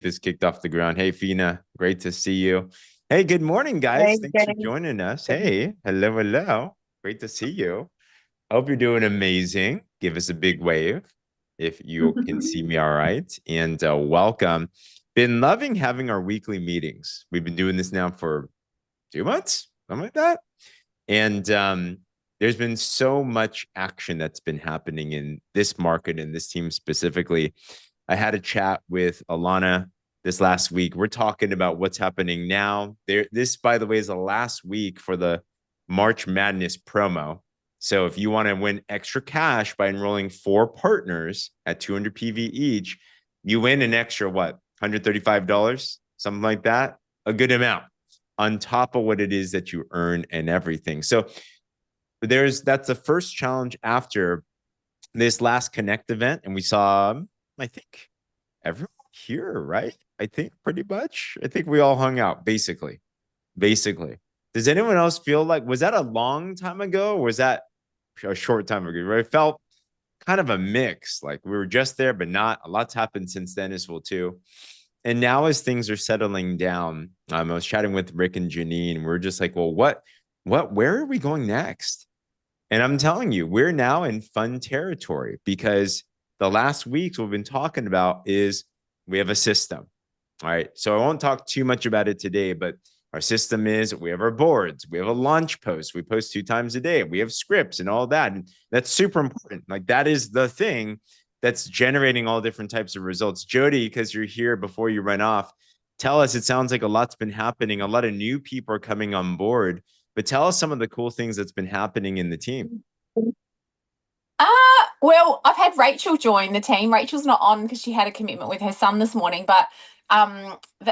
this kicked off the ground. Hey, Fina, great to see you. Hey, good morning, guys. Hey, Thanks for James. joining us. Hey, hello, hello. Great to see you. Hope you're doing amazing. Give us a big wave if you can see me all right. And welcome. Been loving having our weekly meetings. We've been doing this now for 2 months, something like that. And there's been so much action that's been happening in this market and this team specifically. I had a chat with Alana this last week. We're talking about what's happening now. This, by the way, is the last week for the March Madness promo. So if you want to win extra cash by enrolling 4 partners at 200 PV each, you win an extra what? $135, something like that. A good amount on top of what it is that you earn and everything. So that's the first challenge after this last Connect event. And we saw, I think, everyone here, right? I think pretty much. I think we all hung out, basically. Basically. Does anyone else feel like, was that a long time ago? Or was that a short time ago? Right? It felt kind of a mix. Like we were just there, but not. A lot's happened since then as well, too. And now as things are settling down, I was chatting with Rick and Janine. We're just like, well, where are we going next? And I'm telling you, we're now in fun territory because the last weeks we've been talking about is we have a system. All right. So I won't talk too much about it today, but our system is we have our boards, we have a launch post, we post 2 times a day, we have scripts and all that. And that's super important. Like that is the thing that's generating all different types of results. Jody, because you're here before you run off, tell us, it sounds like a lot's been happening. A lot of new people are coming on board, but tell us some of the cool things that's been happening in the team. Uh, well, I've had Rachel join the team. Rachel's not on because she had a commitment with her son this morning, but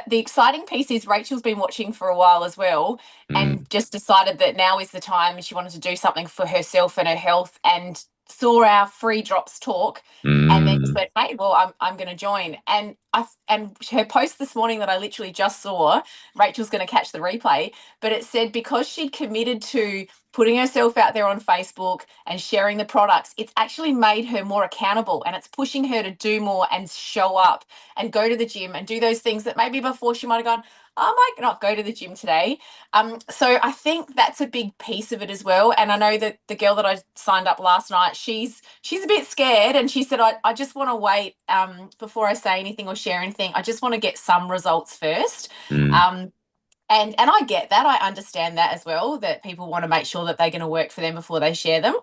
the exciting piece is Rachel's been watching for a while as well Mm, and just decided that now is the time she wanted to do something for herself and her health and saw our free drops talk and then just mm, went, hey, well, I'm going to join. And her post this morning that I literally just saw, Rachel's going to catch the replay, but it said because she'd committed to putting herself out there on Facebook and sharing the products, it's actually made her more accountable and it's pushing her to do more and show up and go to the gym and do those things that maybe before she might have gone, I might not go to the gym today. So I think that's a big piece of it as well. And I know that the girl that I signed up last night, she's a bit scared and she said, I just want to wait before I say anything or share anything. I just want to get some results first. mm. Um, and I get that. I understand that as well, that people want to make sure that they're going to work for them before they share them.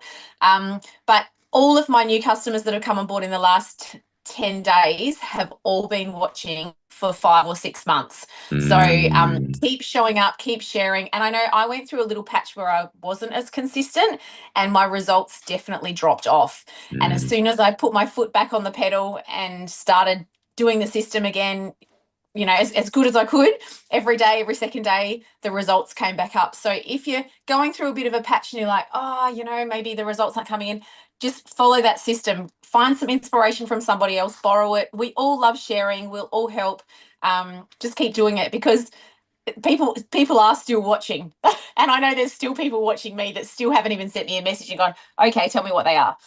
But all of my new customers that have come on board in the last 10 days have all been watching for 5 or 6 months. So Mm, keep showing up, keep sharing. And I know I went through a little patch where I wasn't as consistent and my results definitely dropped off. And as mm. soon as I put my foot back on the pedal and started doing the system again, as good as I could every day, every second day, the results came back up. So if you're going through a bit of a patch and you're like, oh, maybe the results aren't coming in, just follow that system. Find some inspiration from somebody else, borrow it. We all love sharing. We'll all help. Just keep doing it because people are still watching. And I know there's still people watching me that still haven't even sent me a message and gone, okay, tell me what they are.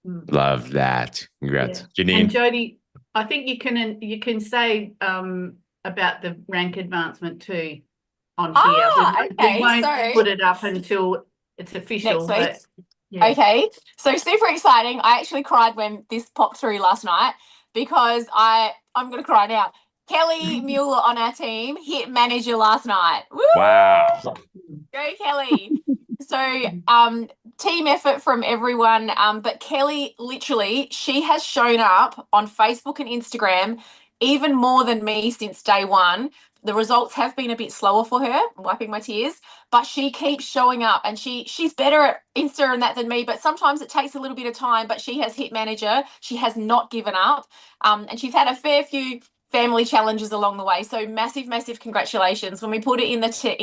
Mm. Love that. Yeah. Congrats. And Janine. Jody, I think you can say about the rank advancement too on here. We Okay. won't So put it up until it's official, next week. but yeah. Okay, so super exciting. I actually cried when this popped through last night because I'm gonna cry now. Kelly Mueller on our team hit manager last night. Woo! Wow. Go Kelly. So team effort from everyone. But Kelly literally, she has shown up on Facebook and Instagram even more than me since day one. The results have been a bit slower for her. I'm wiping my tears, but she keeps showing up and she's better at Insta and that than me, but sometimes it takes a little bit of time, but she has hit manager. She has not given up. And she's had a fair few family challenges along the way. So massive, massive congratulations. When we put it in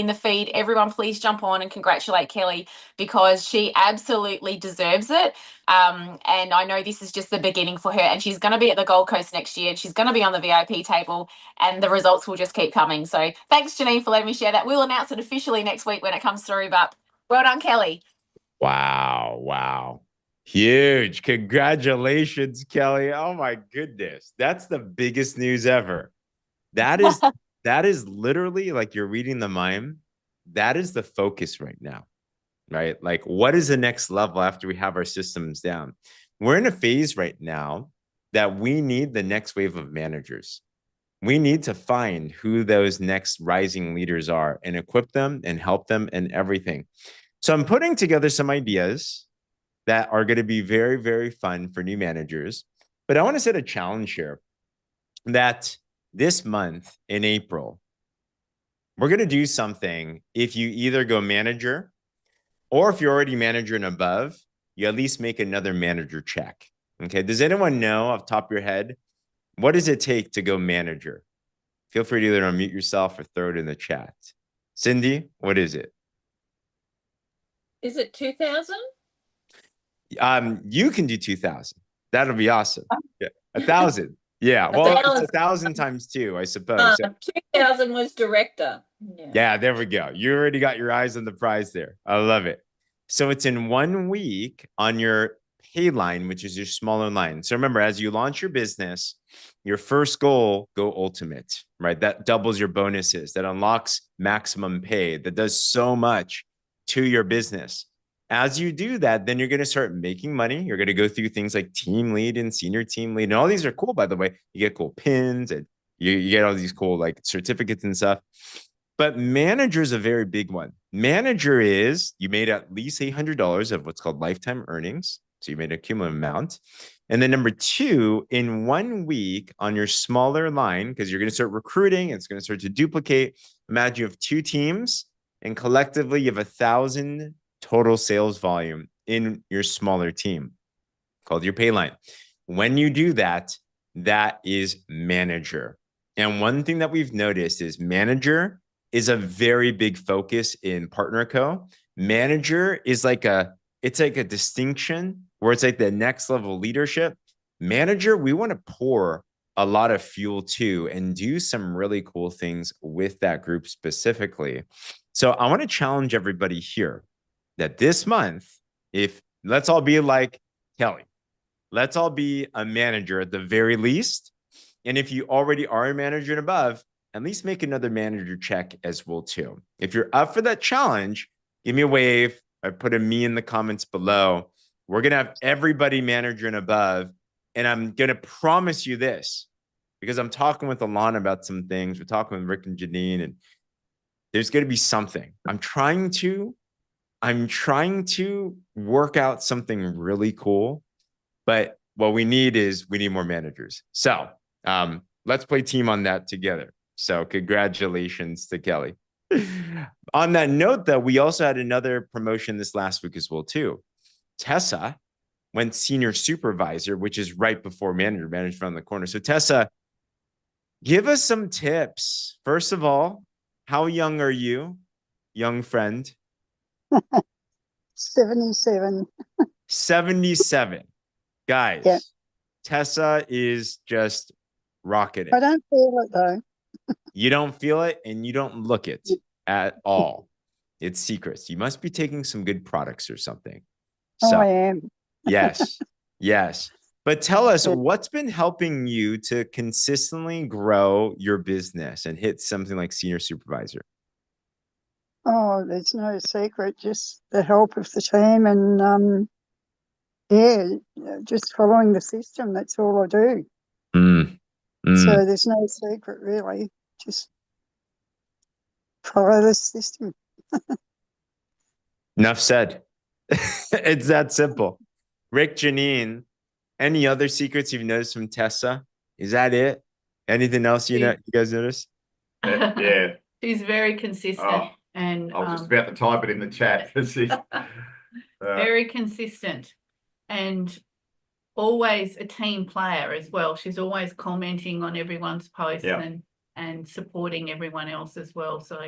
the feed, everyone please jump on and congratulate Kelly because she absolutely deserves it. And I know this is just the beginning for her. And she's going to be at the Gold Coast next year. She's going to be on the VIP table, and the results will just keep coming. So thanks, Janine, for letting me share that. We'll announce it officially next week when it comes through. But well done, Kelly. Wow. Wow. Huge. Congratulations, Kelly. Oh my goodness. That's the biggest news ever. That is that is literally like you're reading the mime. That is the focus right now, right? Like, what is the next level after we have our systems down? We're in a phase right now that we need the next wave of managers. We need to find who those next rising leaders are and equip them and help them and everything. So I'm putting together some ideas that are going to be very, very fun for new managers. But I want to set a challenge here that this month in April, we're going to do something. If you either go manager or if you're already manager and above, you at least make another manager check. Okay. Does anyone know off the top of your head, what does it take to go manager? Feel free to either unmute yourself or throw it in the chat. Cindy, what is it? Is it 2,000? You can do 2,000. That'll be awesome. Yeah. 1,000. Yeah. Well, it's 1,000 times 2, I suppose. 2,000 was director. Yeah, there we go. You already got your eyes on the prize there. I love it. So it's in 1 week on your pay line, which is your smaller line. So remember, as you launch your business, your first goal, go ultimate, right? That doubles your bonuses, that unlocks maximum pay, that does so much to your business. As you do that, then you're going to start making money. You're going to go through things like team lead and senior team lead. And all these are cool, by the way. You get cool pins and you get all these cool like certificates and stuff. But manager is a very big one. Manager is you made at least $800 of what's called lifetime earnings. So you made a cumulative amount. And then number 2, in 1 week on your smaller line, because you're going to start recruiting, it's going to start to duplicate. Imagine you have 2 teams and collectively you have 1,000 total sales volume in your smaller team called your pay line. When you do that, that is manager. And one thing that we've noticed is manager is a very big focus in Partner Co. Manager is like it's like a distinction where it's like the next level leadership. Manager, we want to pour a lot of fuel to and do some really cool things with that group specifically. So I want to challenge everybody here that this month, if let's all be like Kelly, let's all be a manager at the very least. And if you already are a manager and above, at least make another manager check as well too. If you're up for that challenge, give me a wave. I put a me in the comments below. We're going to have everybody manager and above. And I'm going to promise you this, because I'm talking with Alana about some things. We're talking with Rick and Janine, and there's going to be something. I'm trying to work out something really cool, but what we need more managers. So let's play team on that together. So congratulations to Kelly. On that note, though, we also had another promotion this last week as well, too. Tessa went senior supervisor, which is right before manager around the corner. So Tessa, give us some tips. First of all, how young are you, young friend? 77. 77. Guys, yeah. Tessa is just rocketing. I don't feel it, though. You don't feel it and you don't look it at all. It's secrets. You must be taking some good products or something. So, I am. Yes. Yes. But tell us, what's been helping you to consistently grow your business and hit something like senior supervisor? Oh, there's no secret, just the help of the team and, just following the system. That's all I do. So there's no secret, really. Just follow the system. Enough said. It's that simple. Rick, Janine, any other secrets you've noticed from Tessa? Is that it? Anything else you guys notice? Yeah. She's very consistent. And I was just about to type it in the chat. Very consistent and always a team player as well. She's always commenting on everyone's posts and supporting everyone else as well. So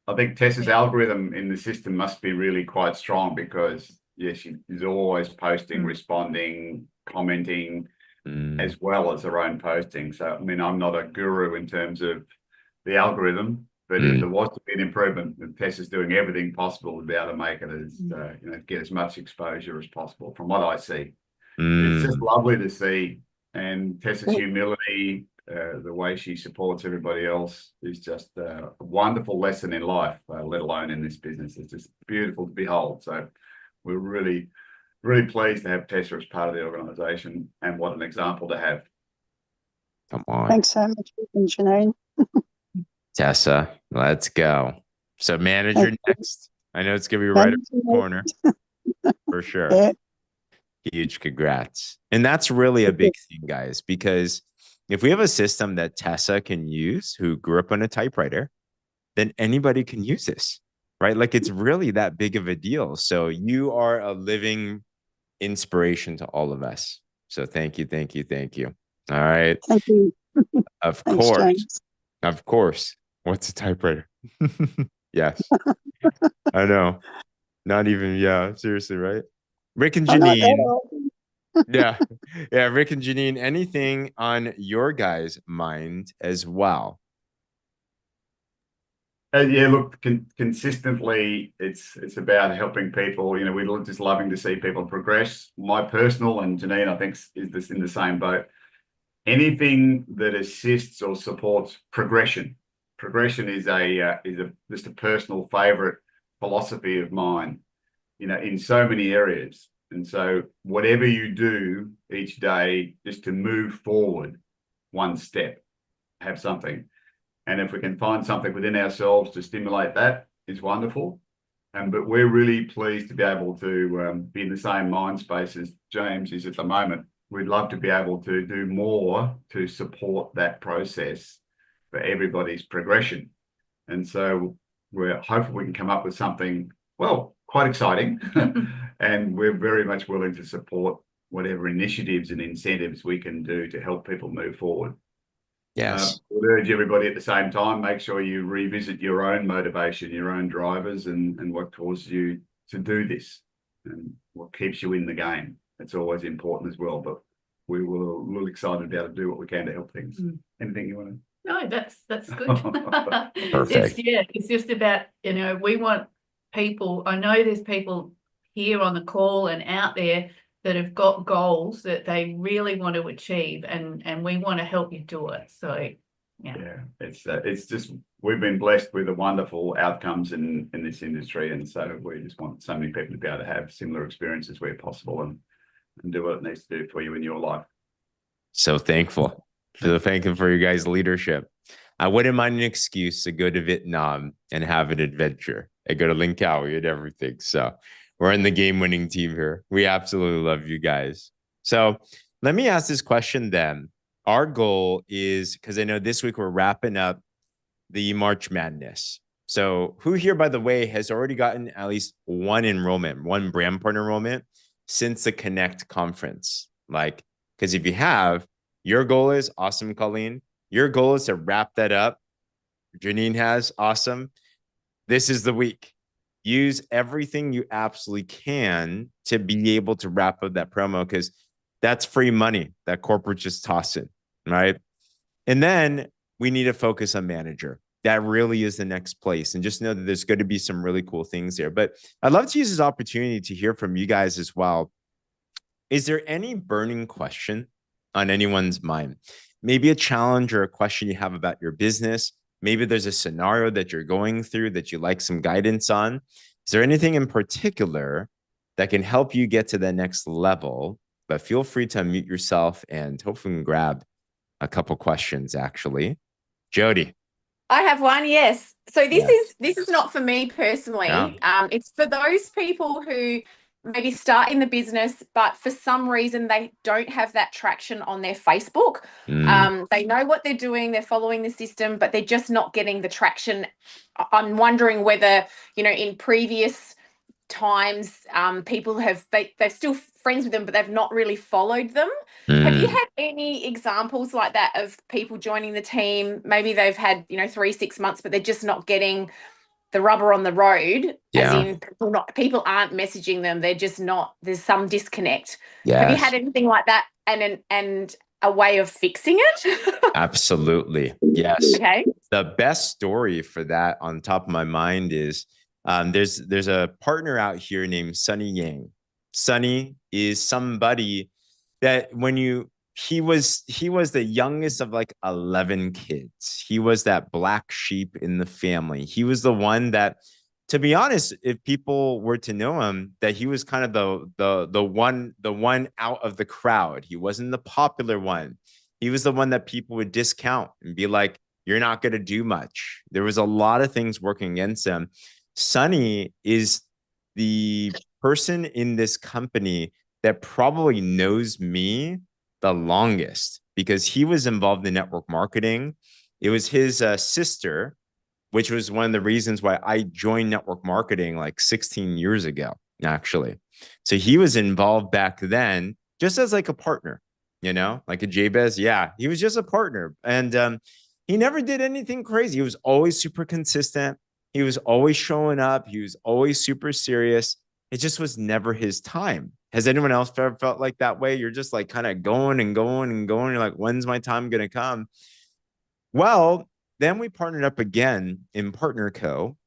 I think Tessa's algorithm in the system must be really quite strong because she is always posting, responding, commenting, as well as her own posting. So I mean, I'm not a guru in terms of the algorithm, but if there was to be an improvement, Tessa's doing everything possible to be able to make it as get as much exposure as possible. From what I see, it's just lovely to see, and Tessa's humility the way she supports everybody else is just a wonderful lesson in life, let alone in this business. It's just beautiful to behold. So we're really, really pleased to have Tessa as part of the organisation, and what an example to have. Come on. Thanks so much, Janine. Tessa, let's go. So manager next. I know it's going to be right around the corner for sure. Yeah. Huge congrats. And that's really a big thing, guys, because if we have a system that Tessa can use, who grew up on a typewriter, then anybody can use this, right? Like, it's really that big of a deal. So you are a living inspiration to all of us. So thank you, thank you, thank you. All right. Thank you. Of Thanks, course. James. Of course. What's a typewriter? Yes. I know. Not even, yeah, seriously, right? Rick and Janine. Yeah. Yeah, Rick and Janine, anything on your guys' mind as well? Yeah, look, consistently, it's about helping people. You know, we're just loving to see people progress. My personal, and Janine, I think, is this in the same boat. Anything that assists or supports progression. Progression is just a personal favorite philosophy of mine, you know, in so many areas. And so whatever you do each day, just to move forward one step, have something. And if we can find something within ourselves to stimulate that, is wonderful. But we're really pleased to be able to be in the same mind space as James is at the moment. We'd love to be able to do more to support that process for everybody's progression. And so we're hopeful we can come up with something, well, quite exciting. And we're very much willing to support whatever initiatives and incentives we can do to help people move forward. Yes. I would urge everybody at the same time, make sure you revisit your own motivation, your own drivers, and what causes you to do this and what keeps you in the game. It's always important as well, but we were a little excited to be able to do what we can to help things. Anything you want to? No, that's good. Perfect. It's just about, you know, we want people. I know there's people here on the call and out there that have got goals that they really want to achieve, and we want to help you do it. So yeah, it's just, we've been blessed with the wonderful outcomes in this industry, and so we just want so many people to be able to have similar experiences where possible, and do what it needs to do for you in your life. So thankful. So thankful for you guys' leadership. I wouldn't mind an excuse to go to Vietnam and have an adventure. I go to Langkawi and everything. So we're in the game-winning team here. We absolutely love you guys. So let me ask this question then. Our goal is, because I know this week we're wrapping up the March Madness. So who here, by the way, has already gotten at least one enrollment, one brand partner enrollment since the Connect conference? Like, because if you have, your goal is awesome, Colleen. Your goal is to wrap that up. Janine has, awesome. This is the week. Use everything you absolutely can to be able to wrap up that promo, because that's free money that corporate just toss in, right? And then we need to focus on manager. That really is the next place. And just know that there's going to be some really cool things there. But I'd love to use this opportunity to hear from you guys as well. Is there any burning question on anyone's mind? Maybe a challenge or a question you have about your business. Maybe there's a scenario that you're going through that you like some guidance on. Is there anything in particular that can help you get to the next level? But feel free to unmute yourself and hopefully we can grab a couple questions, actually. Jody. I have one, yes. So this is not for me personally. Yeah. It's for those people who maybe start in the business, but for some reason they don't have that traction on their Facebook. They know what they're doing, they're following the system, but they're just not getting the traction. I'm wondering whether, you know, in previous times people they're still friends with them, but they've not really followed them. Have you had any examples like that of people joining the team? Maybe they've had, you know, 3-6 months, but they're just not getting the rubber on the road. As in people aren't messaging them, they're just not, there's some disconnect. Have you had anything like that and a way of fixing it? Absolutely. Yes. Okay. The best story for that on top of my mind is there's a partner out here named Sunny Yang. Sunny is somebody that when you he was the youngest of like 11 kids. He was that black sheep in the family. He was the one that, to be honest, if people were to know him, that he was kind of the one out of the crowd. He wasn't the popular one. He was the one that people would discount and be like, you're not going to do much. There was a lot of things working against him. Sonny is the person in this company that probably knows me the longest, because he was involved in network marketing. It was his sister, which was one of the reasons why I joined network marketing like 16 years ago, actually. So he was involved back then just as like a partner, you know, like a Jabez. Yeah, he was just a partner. And he never did anything crazy. He was always super consistent. He was always showing up. He was always super serious. It just was never his time. Has anyone else ever felt like that way? You're just like kind of going and going and going. You're like, when's my time going to come? Well, then we partnered up again in Partner Co.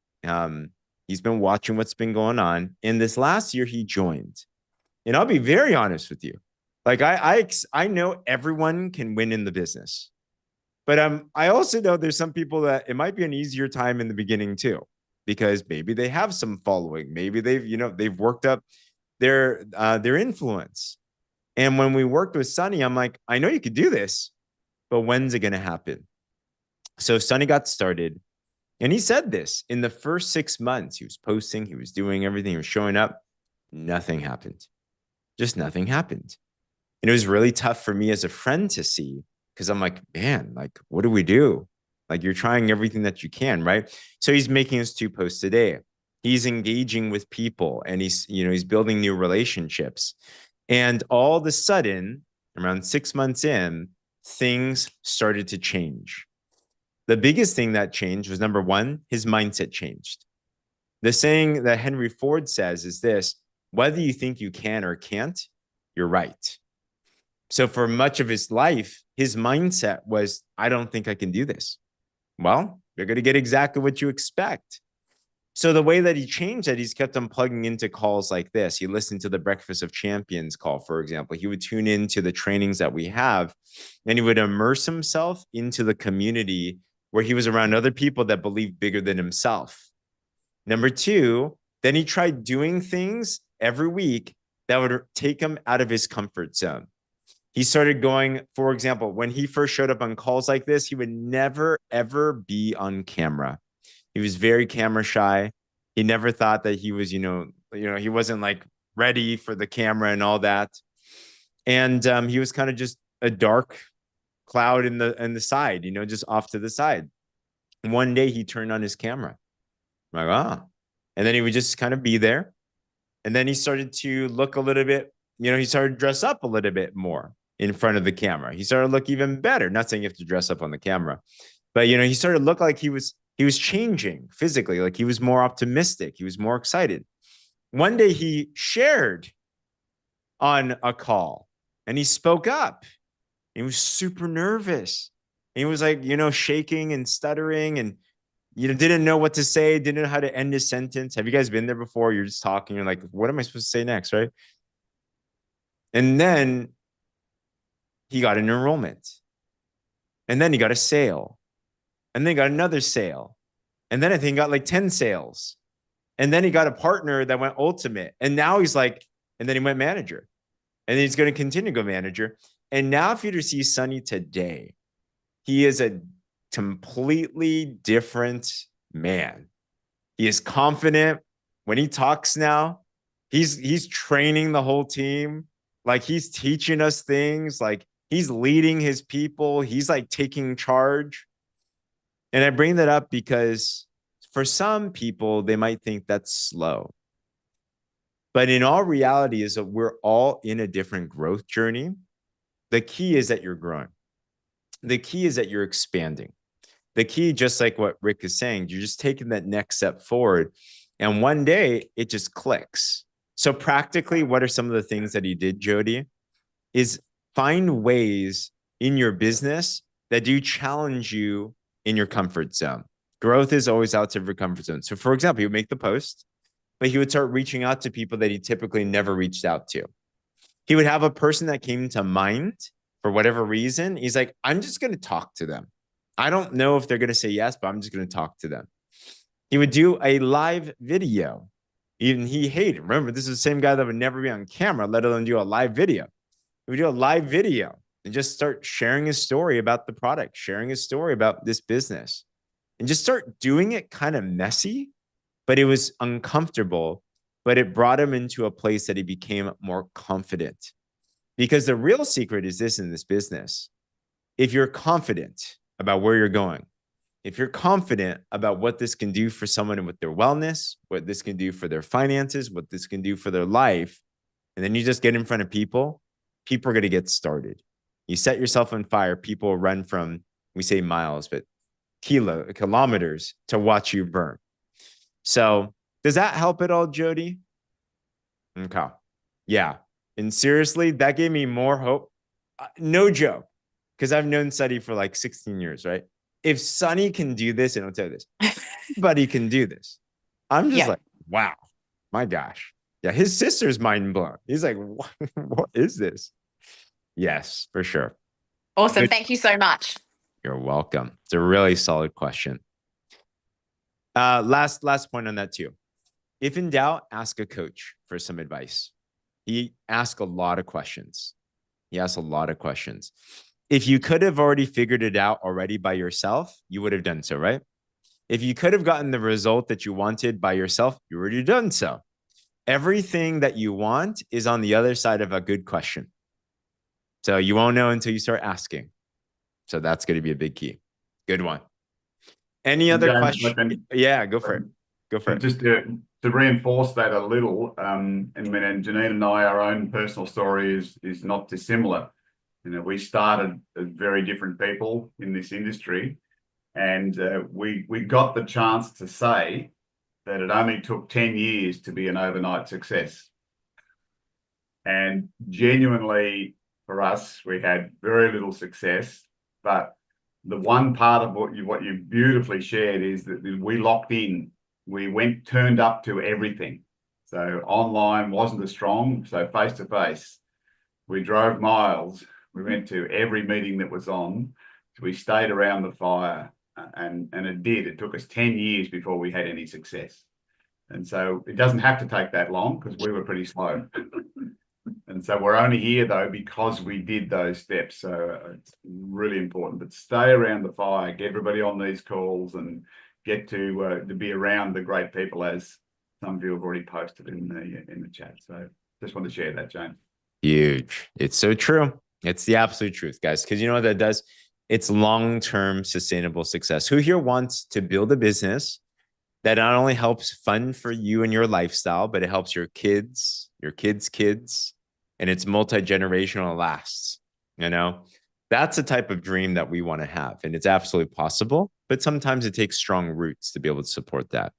He's been watching what's been going on. And this last year he joined. And I'll be very honest with you. Like I know everyone can win in the business. But I also know there's some people that it might be an easier time in the beginning too, because maybe they have some following. Maybe they've worked up their influence. And when we worked with Sonny, I'm like, I know you could do this, but when's it going to happen? So Sonny got started, and he said this in the first 6 months. He was posting, he was doing everything, he was showing up. Nothing happened. Just nothing happened. And it was really tough for me as a friend to see, because I'm like, man, like, what do we do? Like, you're trying everything that you can, right? So he's making his 2 posts a day. He's engaging with people, and he's building new relationships. And all of a sudden, around 6 months in, things started to change. The biggest thing that changed was, number one, his mindset changed. The saying that Henry Ford says is this: whether you think you can or can't, you're right. So for much of his life, his mindset was, I don't think I can do this. Well, you're going to get exactly what you expect. So the way that he changed that, he's kept on plugging into calls like this. He listened to the Breakfast of Champions call, for example. He would tune into the trainings that we have, and he would immerse himself into the community where he was around other people that believed bigger than himself. Number 2, then he tried doing things every week that would take him out of his comfort zone. He started going, for example, when he first showed up on calls like this, he would never, ever be on camera. He was very camera shy. He never thought that he was, he wasn't like ready for the camera and all that. And he was kind of just a dark cloud in the side, just off to the side. One day he turned on his camera. I'm like, and then he would just kind of be there. And then he started to look a little bit, he started to dress up a little bit more in front of the camera. He started to look even better. Not saying you have to dress up on the camera, but he started to look like he was changing physically, like he was more optimistic. He was more excited. One day he shared on a call and he spoke up. He was super nervous. He was like, shaking and stuttering and, didn't know what to say, didn't know how to end a sentence. Have you guys been there before? You're just talking. You're like, what am I supposed to say next, right? And then he got an enrollment. And then he got a sale. And then he got another sale. And then I think he got like 10 sales. And then he got a partner that went ultimate. And now he's like, and then he went manager. And then he's going to continue to go manager. And now if you were to see Sonny today, he is a completely different man. He is confident. When he talks now, he's training the whole team. Like he's teaching us things. Like he's leading his people. He's like taking charge. And I bring that up because for some people, they might think that's slow. But in all reality is that we're all in a different growth journey. The key is that you're growing. The key is that you're expanding. The key, just like what Rick is saying, you're just taking that next step forward. And one day it just clicks. So practically, what are some of the things that he did, Jody? Is find ways in your business that do challenge you in your comfort zone. Growth is always outside of your comfort zone. So for example, he would make the post, but he would start reaching out to people that he typically never reached out to. He would have a person that came to mind for whatever reason, he's like, I'm just going to talk to them. I don't know if they're going to say yes, but I'm just going to talk to them. He would do a live video. Even he hated. Remember, this is the same guy that would never be on camera, let alone do a live video. He would do a live video and just start sharing his story about the product, sharing his story about this business, and just start doing it kind of messy, but it was uncomfortable, but it brought him into a place that he became more confident. Because the real secret is this in this business. If you're confident about where you're going, if you're confident about what this can do for someone with their wellness, what this can do for their finances, what this can do for their life, and then you just get in front of people, people are going to get started. You set yourself on fire, people will run from, we say miles, but kilometers to watch you burn. So does that help at all, Jody? Okay. Yeah. And seriously, that gave me more hope. No joke. Because I've known Sunny for like 16 years, right? If Sunny can do this, and I'll tell you this, everybody can do this. I'm just like, wow, my gosh. Yeah, his sister's mind blown. He's like, what is this? Yes, for sure. Awesome. Thank you so much. You're welcome. It's a really solid question. Last point on that too. If in doubt, ask a coach for some advice. He asked a lot of questions. If you could have already figured it out already by yourself, you would have done so, right? If you could have gotten the result that you wanted by yourself, you already done so. Everything that you want is on the other side of a good question. So you won't know until you start asking. So that's going to be a big key. Good one. Any other question? Yeah, go for it. Go for it. Just to reinforce that a little, and Janine and I, our own personal story is not dissimilar. You know, we started as very different people in this industry, and we got the chance to say that it only took 10 years to be an overnight success. And genuinely, for us, we had very little success, but the one part of what you beautifully shared is that we locked in. We turned up to everything. So online wasn't as strong, so face to face. We drove miles. We went to every meeting that was on. So we stayed around the fire, and it did. It took us 10 years before we had any success. And so it doesn't have to take that long because we were pretty slow. And so we're only here though because we did those steps. So it's really important. But stay around the fire, get everybody on these calls, and get to be around the great people, as some of you have already posted in the chat. So just want to share that, James. Huge. It's so true. It's the absolute truth, guys. Because you know what that does? It's long-term sustainable success. Who here wants to build a business that not only helps fund for you and your lifestyle, but it helps your kids' kids, and it's multi-generational, lasts? You know, that's the type of dream that we want to have, and it's absolutely possible. But sometimes it takes strong roots to be able to support that.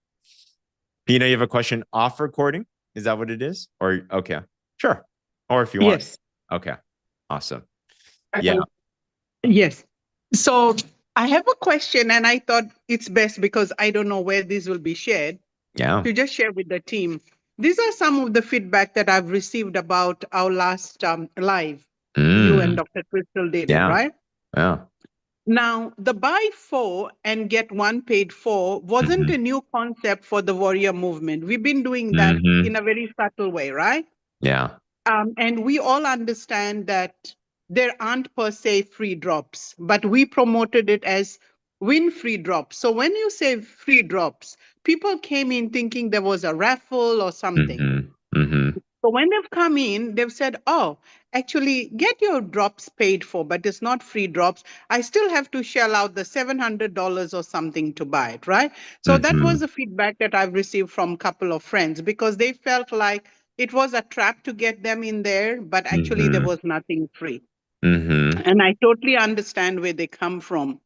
Pina, you have a question off recording? Is that what it is? Or okay, sure. Or if you want. Yes. Okay. Awesome. Yeah. Yes. So I have a question, and I thought it's best, because I don't know where this will be shared, to just share with the team. These are some of the feedback that I've received about our last live. You and Dr. Crystal did it, right? Yeah. Now, the buy 4 and get 1 paid for wasn't a new concept for the warrior movement. We've been doing that in a very subtle way, right? Yeah. And we all understand that there aren't per se free drops, but we promoted it as win free drops. So when you say free drops, people came in thinking there was a raffle or something. So when they've come in, they've said, oh, actually get your drops paid for, but it's not free drops. I still have to shell out the $700 or something to buy it, right? So that was the feedback that I've received from a couple of friends, because they felt like it was a trap to get them in there, but actually there was nothing free. And I totally understand where they come from.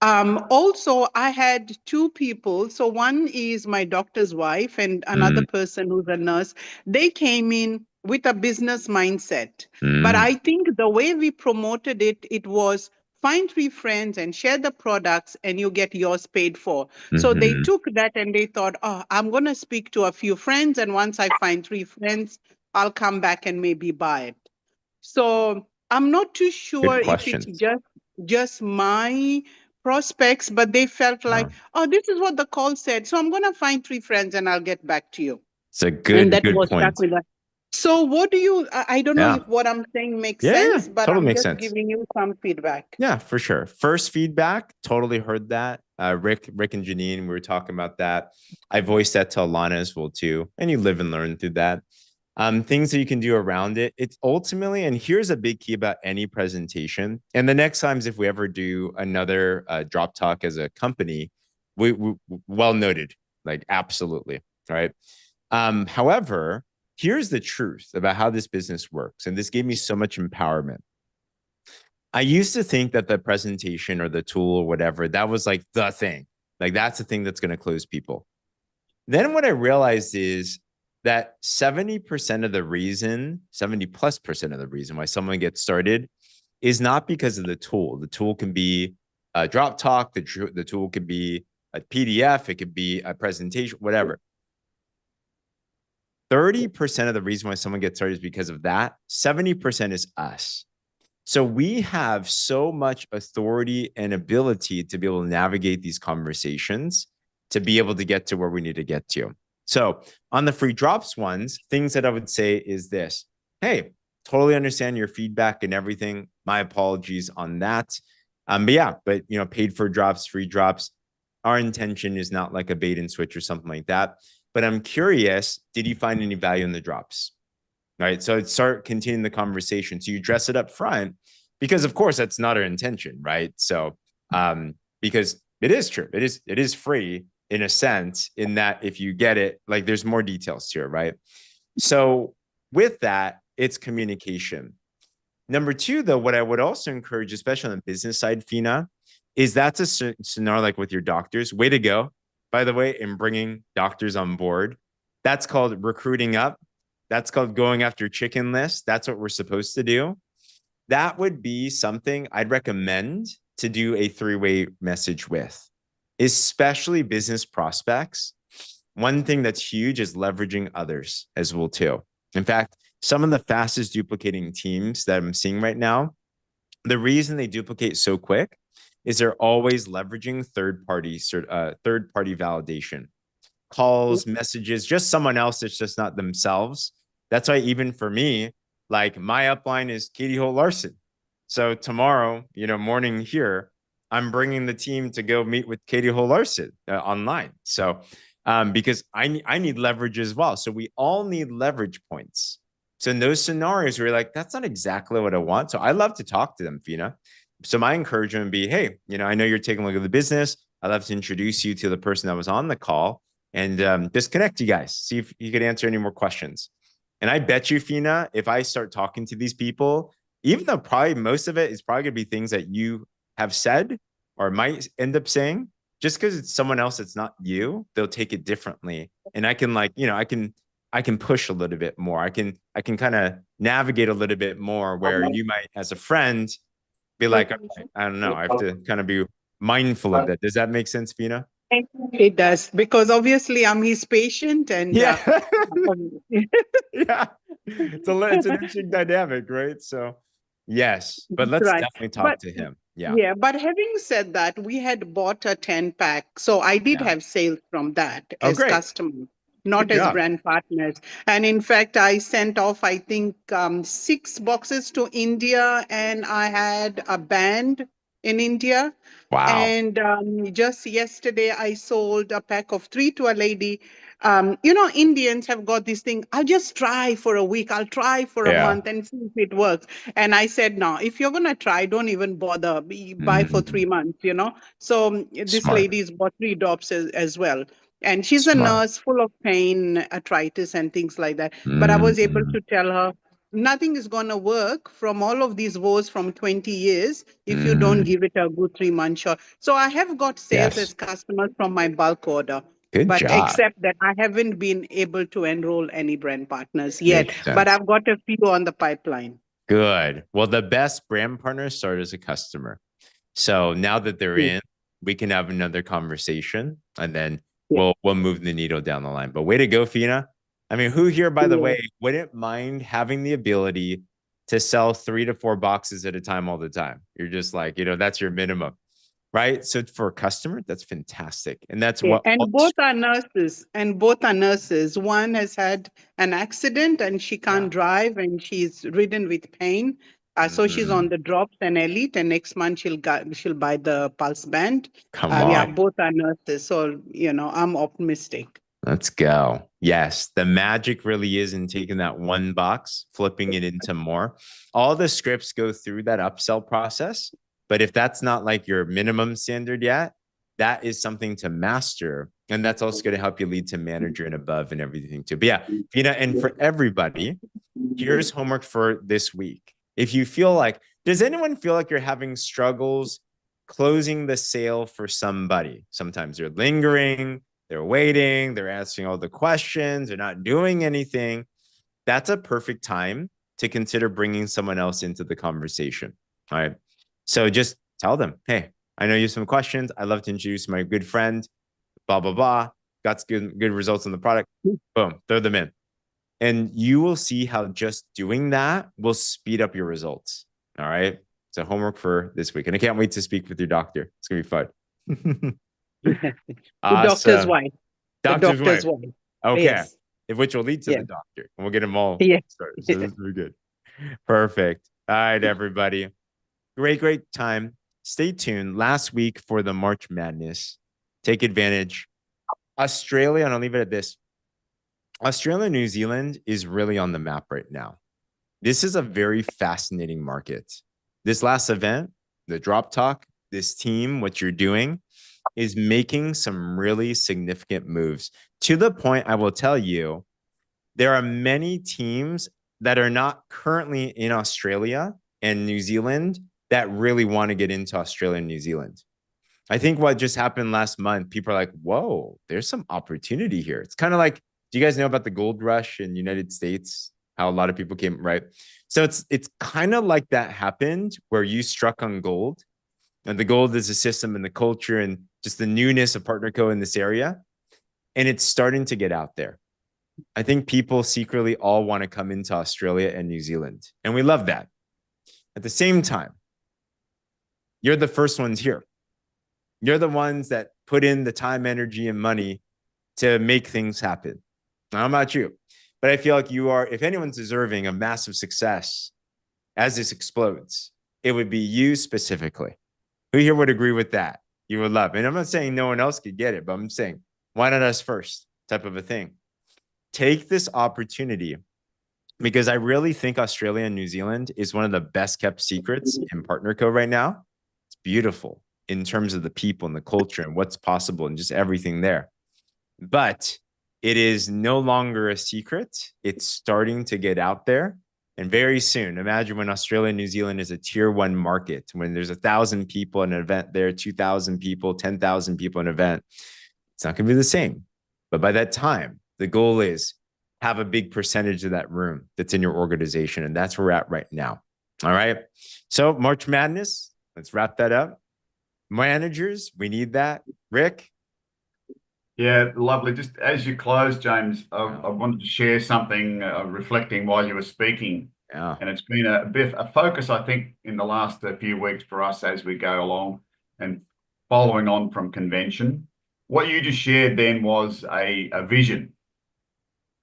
Also, I had 2 people. So one is my doctor's wife and another person who's a nurse. They came in with a business mindset. But I think the way we promoted it, it was find 3 friends and share the products and you get yours paid for. So they took that and they thought, oh, I'm going to speak to a few friends. And once I find 3 friends, I'll come back and maybe buy it. So I'm not too sure if it's just my prospects, but they felt like, oh, this is what the call said. So I'm going to find 3 friends and I'll get back to you. It's a And that good was point. stuck with that. So what do you, I don't know if what I'm saying makes sense, but totally I'm makes just sense. giving you some feedback. Yeah, for sure. First feedback, totally heard that. Rick and Janine, we were talking about that. I voiced that to Alana as well too. And you live and learn through that. Things that you can do around it. It's ultimately, and here's a big key about any presentation. And the next times, if we ever do another drop talk as a company, we well noted, like absolutely, right? However, here's the truth about how this business works. And this gave me so much empowerment. I used to think that the presentation or the tool or whatever, that was like the thing. Like that's the thing that's going to close people. Then what I realized is that 70% of the reason, 70+% of the reason why someone gets started is not because of the tool. The tool can be a drop talk. The tool could be a PDF. It could be a presentation, whatever. 30% of the reason why someone gets started is because of that. 70% is us. So we have so much authority and ability to be able to navigate these conversations to be able to get to where we need to get to. So on the free drops ones, things that I would say is this. Hey, totally understand your feedback and everything. My apologies on that. But you know, paid for drops, free drops. Our intention is not like a bait and switch or something like that. But I'm curious, did you find any value in the drops? Right. So start continuing the conversation. So you dress it up front because of course that's not our intention. Right. So because it is true. It is free in a sense, in that if you get it, like there's more details to it. Right. So with that, it's communication. Number 2, though, what I would also encourage, especially on the business side, Fina, is that's a scenario like with your doctors. Way to go, by the way, in bringing doctors on board. That's called recruiting up. That's called going after chicken lists. That's what we're supposed to do. That would be something I'd recommend to do a 3-way message with, especially business prospects. One thing that's huge is leveraging others as well too. In fact, some of the fastest duplicating teams that I'm seeing right now, the reason they duplicate so quick is they're always leveraging third-party validation. Calls, messages, just someone else that's just not themselves. That's why even for me, like my upline is Katie Holt Larson. So tomorrow, morning here, I'm bringing the team to go meet with Katie Holt Larson online. So because I need leverage as well. So we all need leverage points. So in those scenarios where you're like, that's not exactly what I want. So I love to talk to them, Fina. So my encouragement would be, hey, I know you're taking a look at the business. I'd love to introduce you to the person that was on the call and just connect you guys. See if you could answer any more questions. And I bet you, Fina, if I start talking to these people, even though probably most of it is probably going to be things that you have said or might end up saying, just because it's someone else that's not you, they'll take it differently. And I can I can push a little bit more. I can kind of navigate a little bit more where you might, as a friend, be like, I don't know, I have to kind of be mindful of that. Does that make sense, Fina? It does, because obviously I'm his patient and yeah. It's an interesting dynamic, right? So yes, but let's definitely talk to him. Yeah, but having said that, we had bought a 10-pack. So I did have sales from that as customers, not as brand partners. And in fact, I sent off, I think, 6 boxes to India, and I had a band in India. Wow. And just yesterday, I sold a pack of 3 to a lady. Indians have got this thing, I'll just try for a week, I'll try for a month and see if it works. And I said, no, if you're going to try, don't even bother, buy for 3 months, So this lady's bought 3 drops as well. And she's a nurse full of pain, arthritis and things like that. But I was able to tell her, nothing is going to work from all of these woes from 20 years if you don't give it a good 3-month shot. So I have got sales as customers from my bulk order. Good job. Except that I haven't been able to enroll any brand partners yet, but I've got a few on the pipeline. Good. Well, the best brand partners start as a customer. So now that they're in, we can have another conversation and then we'll move the needle down the line. But way to go, Fina. I mean, who here, by the way, wouldn't mind having the ability to sell 3 to 4 boxes at a time all the time. You're just like, that's your minimum, right? So for a customer, that's fantastic. And that's what. And both are nurses. One has had an accident and she can't drive and she's ridden with pain. So she's on the drops and elite, and next month she'll buy the pulse band. Come on. Yeah, both are nurses. So, I'm optimistic. Let's go. Yes, the magic really is in taking that one box, flipping it into more. All the scripts go through that upsell process. But if that's not like your minimum standard yet, that is something to master. And that's also going to help you lead to manager and above and everything too. But yeah, and for everybody, here's homework for this week. If you feel like, does anyone feel like you're having struggles closing the sale for somebody? Sometimes they're lingering, they're waiting, they're asking all the questions, they're not doing anything. That's a perfect time to consider bringing someone else into the conversation. All right. So just tell them, hey, I know you have some questions. I'd love to introduce my good friend, blah, blah, blah. Got good results on the product. Boom, throw them in. And you will see how just doing that will speed up your results. All right. So homework for this week. And I can't wait to speak with your doctor. It's going to be fun. Awesome. Doctor's wife. Doctor's wife. Okay. Yes. Which will lead to the doctor. And we'll get them all started. So this will be good. Perfect. All right, everybody. Great time. Stay tuned last week for the March Madness. Take advantage. Australia, and I'll leave it at this. Australia and New Zealand is really on the map right now. This is a very fascinating market. This last event, the Drop Talk, this team, what you're doing, is making some really significant moves. To the point, I will tell you, there are many teams that are not currently in Australia and New Zealand that really want to get into Australia and New Zealand. I think what just happened last month, people are like, whoa, there's some opportunity here. It's kind of like, do you guys know about the gold rush in the United States? How a lot of people came, right? So it's kind of like that happened where you struck on gold. And the gold is the system and the culture and just the newness of PartnerCo in this area. And it's starting to get out there. I think people secretly all want to come into Australia and New Zealand. And we love that. At the same time, you're the first ones here. You're the ones that put in the time, energy, and money to make things happen. Now, I'm not you, but I feel like you are, if anyone's deserving of massive success as this explodes, it would be you specifically. Who here would agree with that? You would love. And I'm not saying no one else could get it, but I'm saying, why not us first type of a thing? Take this opportunity because I really think Australia and New Zealand is one of the best kept secrets in PartnerCo right now. It's beautiful in terms of the people and the culture and what's possible and just everything there. But it is no longer a secret. It's starting to get out there. And very soon, imagine when Australia and New Zealand is a tier 1 market, when there's 1,000 people in an event there, 2,000 people, 10,000 people in an event. It's not going to be the same. But by that time, the goal is have a big percentage of that room that's in your organization. And that's where we're at right now. All right. So March Madness, let's wrap that up. Managers, we need that. Rick? Yeah, lovely. Just as you close, James, I wanted to share something reflecting while you were speaking. Yeah. And it's been a bit a focus, I think, in the last few weeks for us as we go along and following on from convention. What you just shared then was a vision.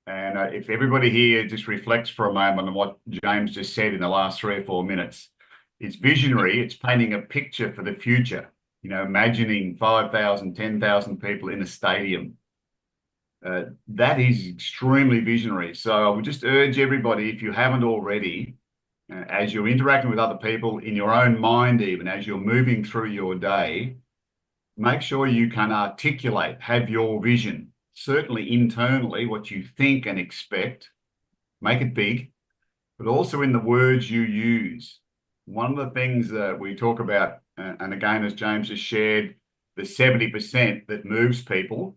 And if everybody here just reflects for a moment on what James just said in the last 3 or 4 minutes, it's visionary. It's painting a picture for the future. Imagining 5,000, 10,000 people in a stadium. That is extremely visionary. So I would just urge everybody, if you haven't already, as you're interacting with other people in your own mind, even as you're moving through your day, make sure you can articulate, have your vision, certainly internally, what you think and expect, make it big, but also in the words you use. One of the things that we talk about, and again, as James has shared, the 70% that moves people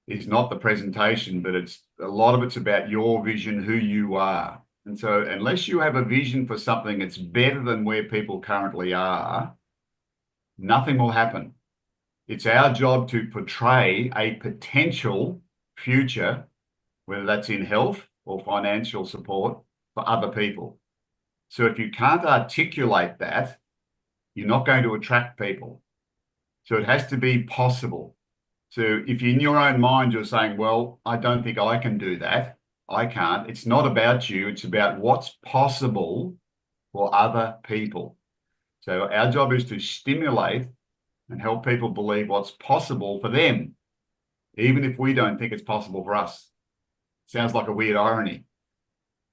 is not the presentation, but it's a lot of it's about your vision, who you are. And so unless you have a vision for something that's better than where people currently are, nothing will happen. It's our job to portray a potential future, whether that's in health or financial support for other people. So if you can't articulate that, you're not going to attract people. So it has to be possible. So if in your own mind you're saying, well, I don't think I can do that, I can't. It's not about you. It's about what's possible for other people. So our job is to stimulate and help people believe what's possible for them, even if we don't think it's possible for us. Sounds like a weird irony,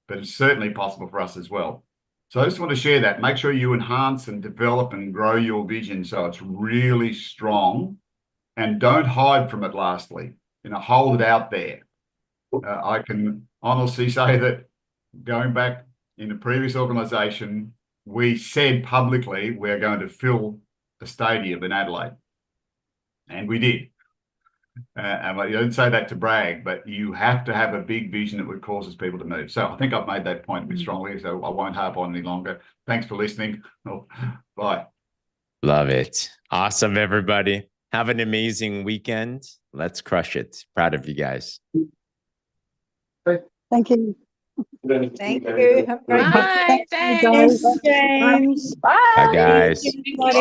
but it's certainly possible for us as well. So I just want to share that. Make sure you enhance and develop and grow your vision so it's really strong, and don't hide from it. Lastly, hold it out there. I can honestly say that going back in the previous organization, we said publicly we're going to fill the stadium in Adelaide, and we did. And you don't say that to brag, but you have to have a big vision that would causes people to move. So I think I've made that point a bit strongly, so I won't harp on any longer. Thanks for listening. Bye. Love it. Awesome, everybody. Have an amazing weekend. Let's crush it. Proud of you guys. Thank you. Thank you. Have a great Bye. weekend. Thanks. Thanks, James. Bye, guys. Everybody.